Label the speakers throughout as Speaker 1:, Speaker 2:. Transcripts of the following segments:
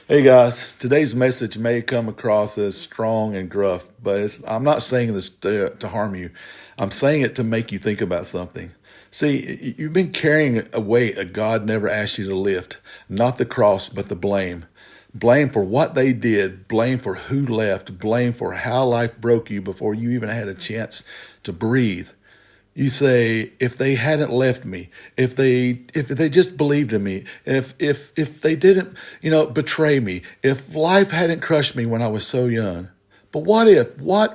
Speaker 1: Hey guys, today's message may come across as strong and gruff, but I'm not saying this to harm you. I'm saying it to make you think about something. See, you've been carrying a weight a God never asked you to lift, not the cross, but the blame. Blame for what they did, blame for who left, blame for how life broke you before you even had a chance to breathe. You say, if they hadn't left me, if they just believed in me, if they didn't, betray me, if life hadn't crushed me when I was so young. But what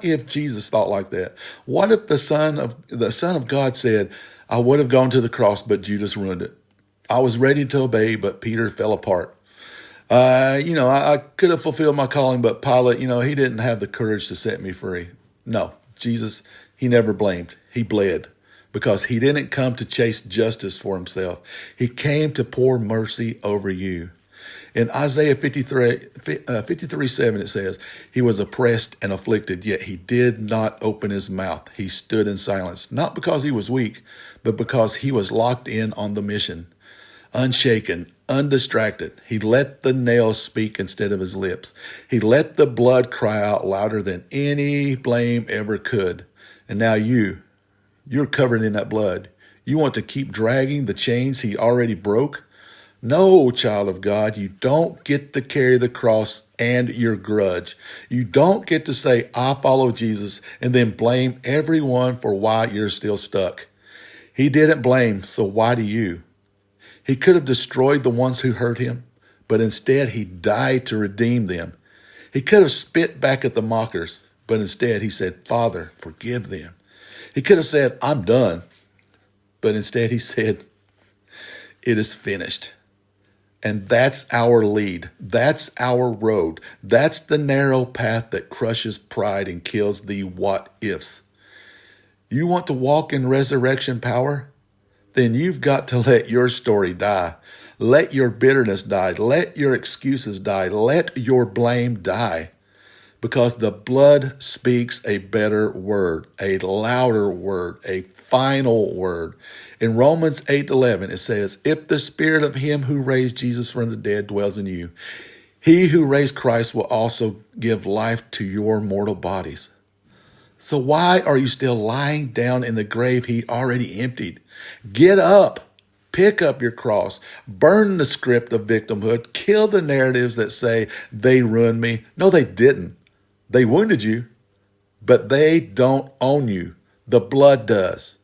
Speaker 1: if Jesus thought like that? What if the Son of God said, I would have gone to the cross, but Judas ruined it. I was ready to obey, but Peter fell apart. I could have fulfilled my calling, but Pilate, he didn't have the courage to set me free. No, Jesus, he never blamed. He bled because he didn't come to chase justice for himself. He came to pour mercy over you. In Isaiah 53:7, it says, he was oppressed and afflicted, yet he did not open his mouth. He stood in silence, not because he was weak, but because he was locked in on the mission. Unshaken, undistracted, he let the nails speak instead of his lips. He let the blood cry out louder than any blame ever could. And now you're covered in that blood. You want to keep dragging the chains he already broke? No, child of God, you don't get to carry the cross and your grudge. You don't get to say, I follow Jesus, and then blame everyone for why you're still stuck. He didn't blame, so why do you? He could have destroyed the ones who hurt him, but instead he died to redeem them. He could have spit back at the mockers, but instead he said, Father, forgive them. He could have said, I'm done, but instead he said, it is finished. And that's our lead. That's our road. That's the narrow path that crushes pride and kills the what ifs. You want to walk in resurrection power? Then you've got to let your story die. Let your bitterness die. Let your excuses die. Let your blame die. Because the blood speaks a better word, a louder word, a final word. In Romans 8:11, it says, if the spirit of him who raised Jesus from the dead dwells in you, he who raised Christ will also give life to your mortal bodies. So why are you still lying down in the grave he already emptied? Get up, pick up your cross, burn the script of victimhood, kill the narratives that say they ruined me. No, they didn't. They wounded you, but they don't own you. The blood does.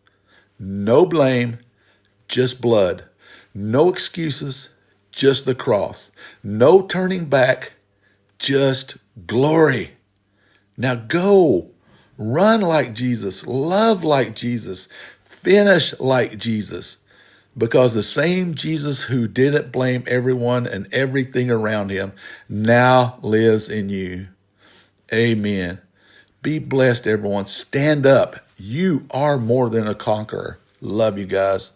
Speaker 1: No blame, just blood. No excuses, just the cross. No turning back, just glory. Now go. Run like Jesus, love like Jesus, finish like Jesus, because the same Jesus who didn't blame everyone and everything around him now lives in you. Amen. Be blessed, everyone. Stand up. You are more than a conqueror. Love you guys.